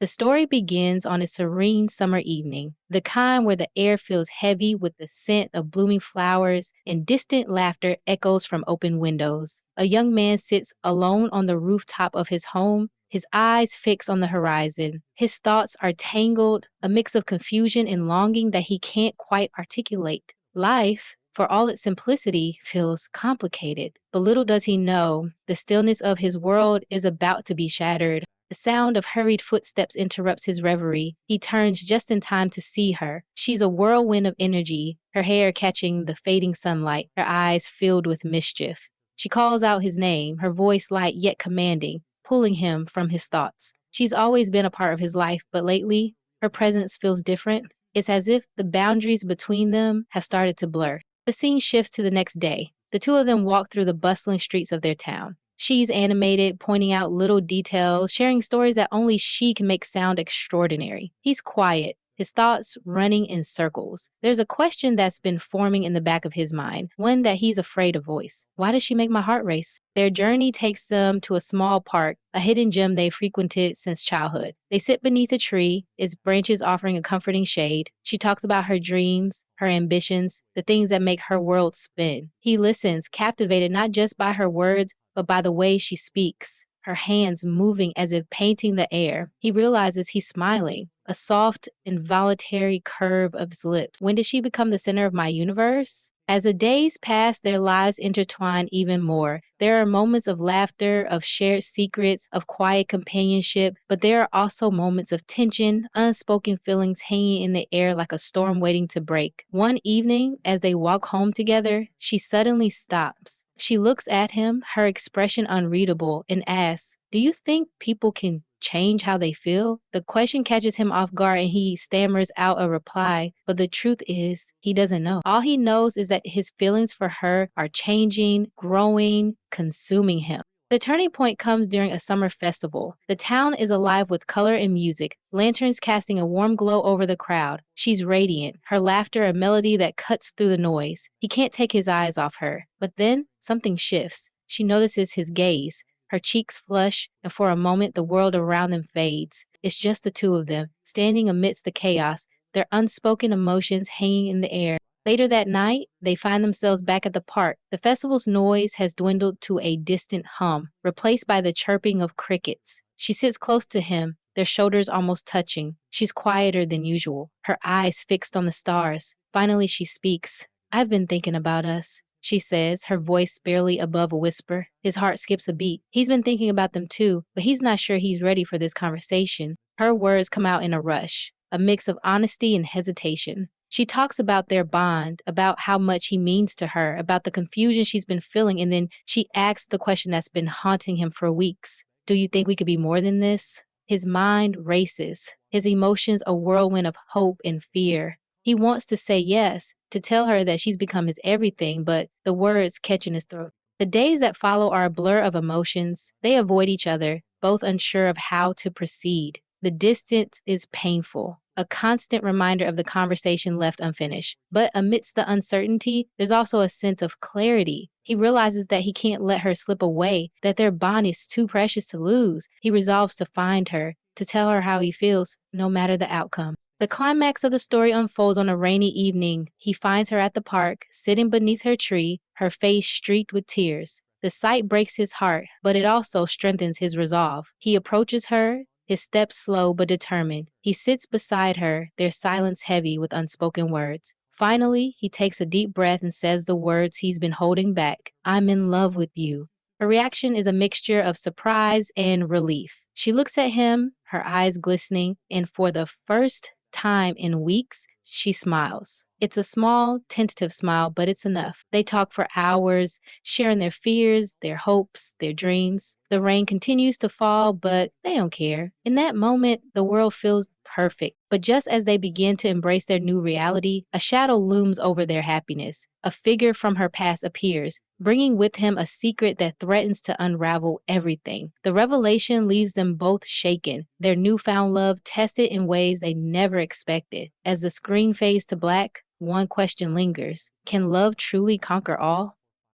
The story begins on a serene summer evening, the kind where the air feels heavy with the scent of blooming flowers and distant laughter echoes from open windows. A young man sits alone on the rooftop of his home, his eyes fixed on the horizon. His thoughts are tangled, a mix of confusion and longing that he can't quite articulate. Life, for all its simplicity, feels complicated. But little does he know, the stillness of his world is about to be shattered. The sound of hurried footsteps interrupts his reverie. He turns just in time to see her. She's a whirlwind of energy, her hair catching the fading sunlight, her eyes filled with mischief. She calls out his name, her voice light yet commanding, pulling him from his thoughts. She's always been a part of his life, but lately, her presence feels different. It's as if the boundaries between them have started to blur. The scene shifts to the next day. The two of them walk through the bustling streets of their town. She's animated, pointing out little details, sharing stories that only she can make sound extraordinary. He's quiet, his thoughts running in circles. There's a question that's been forming in the back of his mind, one that he's afraid to voice. Why does she make my heart race? Their journey takes them to a small park, a hidden gem they frequented since childhood. They sit beneath a tree, its branches offering a comforting shade. She talks about her dreams, her ambitions, the things that make her world spin. He listens, captivated not just by her words, but by the way she speaks, her hands moving as if painting the air. He realizes he's smiling, a soft, involuntary curve of his lips. When did she become the center of my universe? As the days pass, their lives intertwine even more. There are moments of laughter, of shared secrets, of quiet companionship, but there are also moments of tension, unspoken feelings hanging in the air like a storm waiting to break. One evening, as they walk home together, she suddenly stops. She looks at him, her expression unreadable, and asks, "Do you think people can change how they feel?" The question catches him off guard and he stammers out a reply, but the truth is, he doesn't know. All he knows is that his feelings for her are changing, growing, consuming him. The turning point comes during a summer festival. The town is alive with color and music, lanterns casting a warm glow over the crowd. She's radiant, her laughter a melody that cuts through the noise. He can't take his eyes off her, but then something shifts. She notices his gaze. Her cheeks flush, and for a moment the world around them fades. It's just the two of them, standing amidst the chaos, their unspoken emotions hanging in the air. Later that night, they find themselves back at the park. The festival's noise has dwindled to a distant hum, replaced by the chirping of crickets. She sits close to him, their shoulders almost touching. She's quieter than usual, her eyes fixed on the stars. Finally, she speaks. "I've been thinking about us," she says, her voice barely above a whisper. His heart skips a beat. He's been thinking about them too, but he's not sure he's ready for this conversation. Her words come out in a rush, a mix of honesty and hesitation. She talks about their bond, about how much he means to her, about the confusion she's been feeling, and then she asks the question that's been haunting him for weeks. "Do you think we could be more than this?" His mind races, his emotions a whirlwind of hope and fear. He wants to say yes, to tell her that she's become his everything, but the words catch in his throat. The days that follow are a blur of emotions. They avoid each other, both unsure of how to proceed. The distance is painful, a constant reminder of the conversation left unfinished. But amidst the uncertainty, there's also a sense of clarity. He realizes that he can't let her slip away, that their bond is too precious to lose. He resolves to find her, to tell her how he feels, no matter the outcome. The climax of the story unfolds on a rainy evening. He finds her at the park, sitting beneath her tree, her face streaked with tears. The sight breaks his heart, but it also strengthens his resolve. He approaches her, his steps slow but determined. He sits beside her, their silence heavy with unspoken words. Finally, he takes a deep breath and says the words he's been holding back. "I'm in love with you." Her reaction is a mixture of surprise and relief. She looks at him, her eyes glistening, and for the first time in weeks, she smiles. It's a small, tentative smile, but it's enough. They talk for hours, sharing their fears, their hopes, their dreams. The rain continues to fall, but they don't care. In that moment, the world feels perfect. But just as they begin to embrace their new reality, a shadow looms over their happiness. A figure from her past appears, bringing with him a secret that threatens to unravel everything. The revelation leaves them both shaken, their newfound love tested in ways they never expected. As the screen fades to black, one question lingers. Can love truly conquer all?